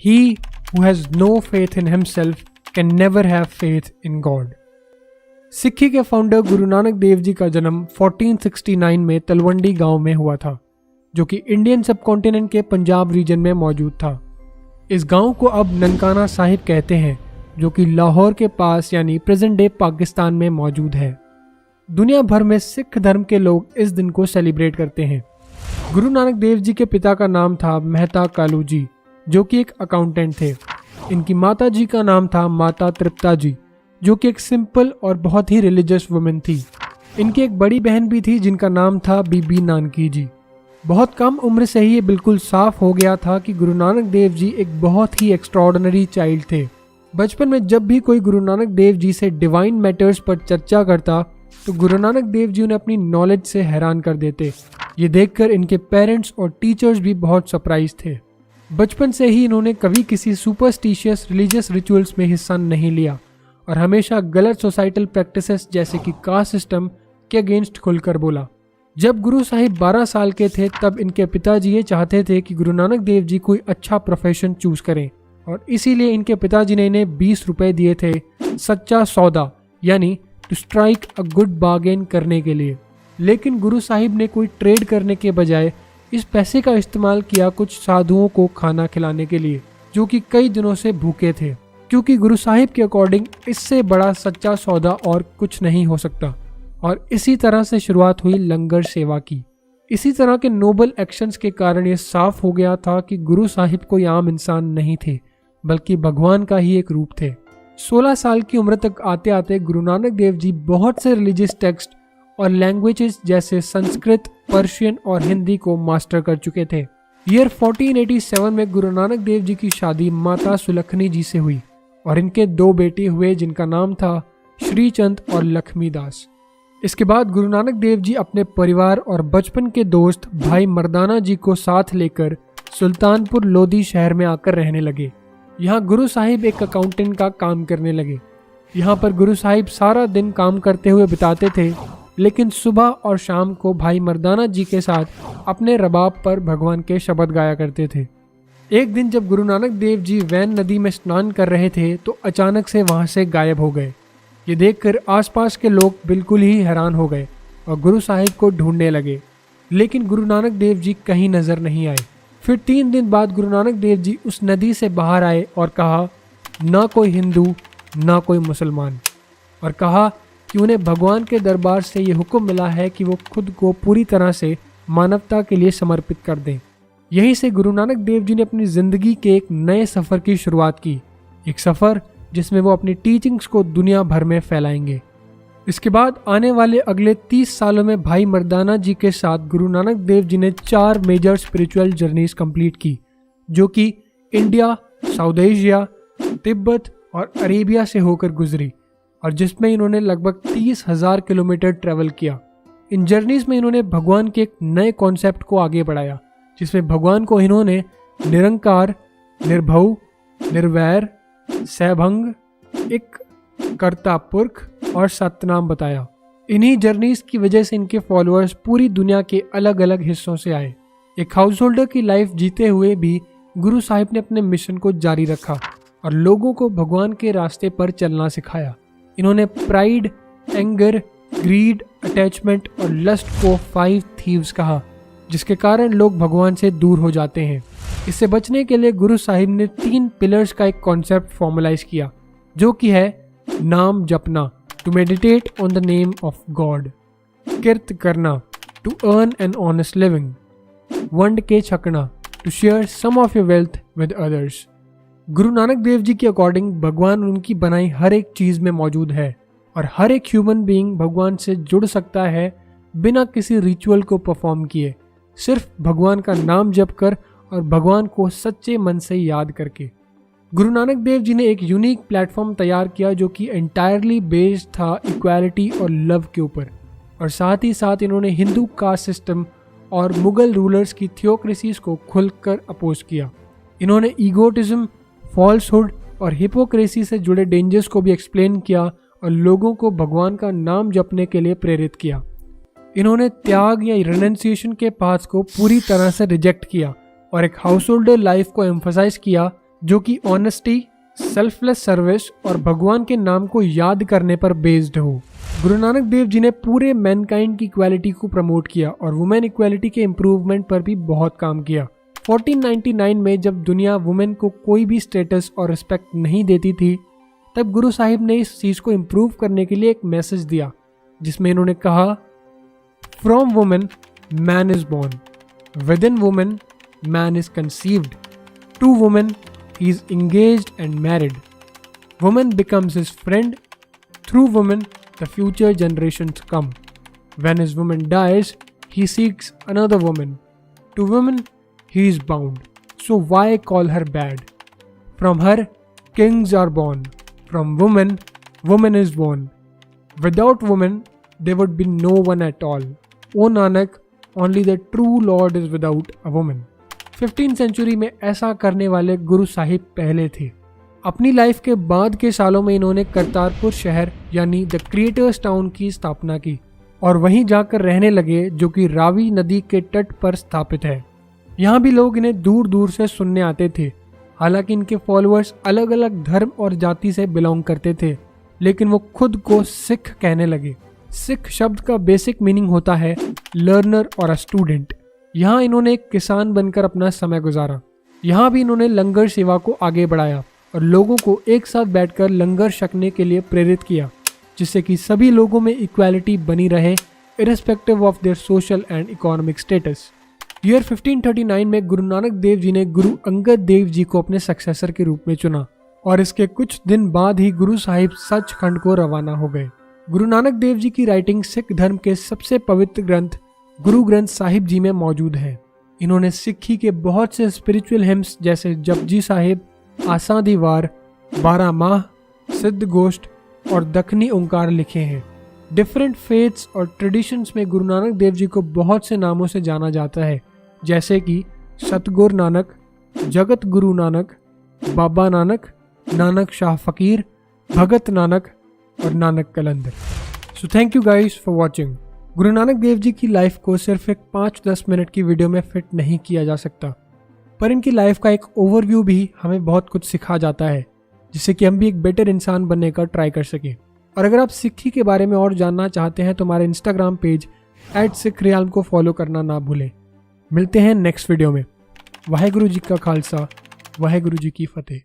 He who has no faith in himself can never have faith in God. सिक्खी के founder गुरु नानक देव जी का जन्म 1469 में तलवंडी गांव में हुआ था, जो कि इंडियन सब कॉन्टिनेंट के पंजाब रीजन में मौजूद था। इस गांव को अब ननकाना साहिब कहते हैं, जो कि लाहौर के पास यानी प्रेजेंट डे पाकिस्तान में मौजूद है। दुनिया भर में सिख धर्म के लोग इस दिन को सेलिब्रेट करते हैं। गुरु नानक देव जी के पिता का नाम था मेहता कालू जी, जो कि एक अकाउंटेंट थे। इनकी माता जी का नाम था माता तृप्ता जी, जो कि एक सिंपल और बहुत ही रिलीजियस वुमेन थी। इनकी एक बड़ी बहन भी थी जिनका नाम था बीबी नानकी जी। बहुत कम उम्र से ही ये बिल्कुल साफ हो गया था कि गुरु नानक देव जी एक बहुत ही एक्स्ट्राऑर्डिनरी चाइल्ड थे। बचपन में जब भी कोई गुरु नानक देव जी से डिवाइन मैटर्स पर चर्चा करता तो गुरु नानक देव जी उन्हें अपनी नॉलेज से हैरान कर देते। ये देखकर इनके पेरेंट्स और टीचर्स भी बहुत सरप्राइज थे। बचपन से ही इन्होंने कभी किसी सुपरस्टिशियस रिलीजियस रिचुअल्स में हिस्सा नहीं लिया और हमेशा गलत सोसाइटल प्रैक्टिसेस जैसे कि कास्ट सिस्टम के अगेंस्ट खुलकर बोला। जब गुरु साहिब 12 साल के थे तब इनके पिताजी ये चाहते थे कि गुरु नानक देव जी कोई अच्छा प्रोफेशन चूज करें और इसीलिए इनके पिताजी ने इन्हें 20 रुपए दिए थे सच्चा सौदा यानी to strike a good bargain करने के लिए। लेकिन गुरु साहिब ने कोई ट्रेड करने के बजाय इस पैसे का इस्तेमाल किया कुछ साधुओं को खाना खिलाने के लिए, जो कि कई दिनों से भूखे थे, क्योंकि गुरु साहिब के अकॉर्डिंग इससे बड़ा सच्चा सौदा और कुछ नहीं हो सकता। और इसी तरह से शुरुआत हुई लंगर सेवा की। इसी तरह के नोबल एक्शंस के कारण ये साफ हो गया था कि गुरु साहिब कोई आम इंसान नहीं थे, बल्कि भगवान का ही एक रूप थे। 16 साल की उम्र तक आते आते गुरु नानक देव जी बहुत से रिलीजियस टेक्स्ट और लैंग्वेजेस जैसे संस्कृत, पर्शियन और हिंदी को मास्टर कर चुके थे। ईयर 1487 में गुरु नानक देव जी की शादी माता सुलखनी जी से हुई और इनके 2 बेटे हुए जिनका नाम था श्रीचंद और लक्ष्मीदास। इसके बाद गुरु नानक देव जी अपने परिवार और बचपन के दोस्त भाई मर्दाना जी को साथ लेकर सुल्तानपुर लोधी शहर में आकर रहने लगे। यहाँ गुरु साहिब एक अकाउंटेंट का काम करने लगे। यहाँ पर गुरु साहिब सारा दिन काम करते हुए बिताते थे, लेकिन सुबह और शाम को भाई मर्दाना जी के साथ अपने रबाब पर भगवान के शब्द गाया करते थे। एक दिन जब गुरु नानक देव जी वैन नदी में स्नान कर रहे थे तो अचानक से वहां से गायब हो गए। ये देखकर आसपास के लोग बिल्कुल ही हैरान हो गए और गुरु साहिब को ढूंढने लगे, लेकिन गुरु नानक देव जी कहीं नजर नहीं आए। फिर 3 दिन बाद गुरु नानक देव जी उस नदी से बाहर आए और कहा, ना कोई हिंदू ना कोई मुसलमान, और कहा कि उन्हें भगवान के दरबार से ये हुक्म मिला है कि वो खुद को पूरी तरह से मानवता के लिए समर्पित कर दें। यहीं से गुरु नानक देव जी ने अपनी जिंदगी के एक नए सफर की शुरुआत की, एक सफर जिसमें वो अपनी टीचिंग्स को दुनिया भर में फैलाएंगे। इसके बाद आने वाले अगले 30 सालों में भाई मर्दाना जी के साथ गुरु नानक देव जी ने 4 मेजर स्पिरिचुअल जर्नीज कंप्लीट की, जो कि इंडिया, साउथ एशिया, तिब्बत और अरेबिया से होकर गुजरी और जिसमें इन्होंने लगभग 30,000 किलोमीटर ट्रेवल किया। इन जर्नीज में इन्होंने भगवान के एक नए कॉन्सेप्ट को आगे बढ़ाया, जिसमें भगवान को इन्होंने निरंकार, निर्भव, निर्वैर, सैभंग, एक कर्ता पुरख और सतनाम बताया। इन्हीं जर्नीज की वजह से इनके फॉलोअर्स पूरी दुनिया के अलग अलग हिस्सों से आए। एक हाउस होल्डर की लाइफ जीते हुए भी गुरु साहिब ने अपने मिशन को जारी रखा और लोगों को भगवान के रास्ते पर चलना सिखाया। इन्होंने प्राइड, एंगर, ग्रीड, अटैचमेंट और लस्ट को 5 थीव्स कहा, जिसके कारण लोग भगवान से दूर हो जाते हैं। इससे बचने के लिए गुरु साहिब ने 3 पिलर्स का एक कॉन्सेप्ट फॉर्मलाइज किया, जो कि है नाम जपना, to meditate on the name of God, किर्त करना, to earn an honest living, वंड के छकना, to share some of your wealth with others. Guru Nanak Dev ji के अकॉर्डिंग भगवान उनकी बनाई हर एक चीज में मौजूद है और हर एक ह्यूमन बीइंग भगवान से जुड़ सकता है बिना किसी रिचुअल को परफॉर्म किए, सिर्फ भगवान का नाम जप कर और भगवान को सच्चे मन से याद करके। गुरु नानक देव जी ने एक यूनिक प्लेटफॉर्म तैयार किया जो कि एंटायरली बेस्ड था इक्वालिटी और लव के ऊपर, और साथ ही साथ इन्होंने हिंदू कास्ट सिस्टम और मुगल रूलर्स की थियोक्रेसीज को खुलकर अपोज किया। इन्होंने ईगोटिज्म, फॉल्सहुड और हिपोक्रेसी से जुड़े डेंजर्स को भी एक्सप्लेन किया और लोगों को भगवान का नाम जपने के लिए प्रेरित किया। इन्होंने त्याग या रिनंसिएशन के पाथ को पूरी तरह से रिजेक्ट किया और एक हाउस होल्डर लाइफ को एम्फसाइज किया जो कि ऑनेस्टी, सेल्फलेस सर्विस और भगवान के नाम को याद करने पर बेस्ड हो। गुरु नानक देव जी ने पूरे मैनकाइंड की इक्वालिटी को प्रमोट किया और वुमेन इक्वालिटी के इम्प्रूवमेंट पर भी बहुत काम किया। 1499 में जब दुनिया वुमेन को कोई भी स्टेटस और रिस्पेक्ट नहीं देती थी, तब गुरु साहिब ने इस चीज को इम्प्रूव करने के लिए एक मैसेज दिया, जिसमें इन्होंने कहा, from women man is born, within women man is conceived, to women he is engaged and married. Woman becomes his friend. Through woman, the future generations come. When his woman dies, he seeks another woman. To woman, he is bound. So why call her bad? From her, kings are born. From woman, woman is born. Without woman, there would be no one at all. O Nanak, only the true Lord is without a woman. 15th century में ऐसा करने वाले गुरु साहिब पहले थे। अपनी life के बाद के सालों में इन्होंने करतारपुर शहर यानी द क्रिएटर्स टाउन की स्थापना की और वहीं जाकर रहने लगे, जो कि रावी नदी के तट पर स्थापित है। यहाँ भी लोग इन्हें दूर दूर से सुनने आते थे। हालांकि इनके फॉलोअर्स अलग अलग धर्म और जाति से बिलोंग करते थे, लेकिन वो खुद को सिख कहने लगे। सिख शब्द का बेसिक मीनिंग होता है लर्नर और अ स्टूडेंट। यहाँ इन्होंने एक किसान बनकर अपना समय गुजारा। यहाँ भी इन्होंने लंगर सेवा को आगे बढ़ाया और लोगों को एक साथ बैठकर लंगर छकने के लिए प्रेरित किया, जिससे कि सभी लोगों में इक्वालिटी बनी रहे, irrespective of their social and economic status. Year 1539 में गुरु नानक देव जी ने गुरु अंगद देव जी को अपने सक्सेसर के रूप में चुना और इसके कुछ दिन बाद ही गुरु साहिब सचखंड को रवाना हो गए। गुरु नानक देव जी की राइटिंग सिख धर्म के सबसे पवित्र ग्रंथ गुरु ग्रंथ साहिब जी में मौजूद है। इन्होंने सिक्खी के बहुत से स्पिरिचुअल हिम्स जैसे जपजी साहिब, आसा दी वार, 12 माह, सिद्ध गोष्ठ और दखनी ओंकार लिखे हैं। डिफरेंट फेथ्स और ट्रेडिशंस में गुरु नानक देव जी को बहुत से नामों से जाना जाता है, जैसे कि सतगुरु नानक, जगत गुरु नानक, बाबा नानक, नानक शाह फकीर, भगत नानक और Nanak Qalandar. So thank you guys for watching. Guru Nanak Dev ji की लाइफ को सिर्फ एक 5-10 मिनट की वीडियो में फिट नहीं किया जा सकता, पर इनकी लाइफ का एक ओवरव्यू भी हमें बहुत कुछ सिखा जाता है, जिससे कि हम भी एक बेटर इंसान बनने का ट्राई कर सकें। और अगर आप सिक्खी के बारे में और जानना चाहते हैं तो हमारे इंस्टाग्राम पेज @SikhRealm को फॉलो करना ना भूलें। मिलते हैं नेक्स्ट वीडियो में। वाहेगुरु जी का खालसा, वाहेगुरु जी की फतेह।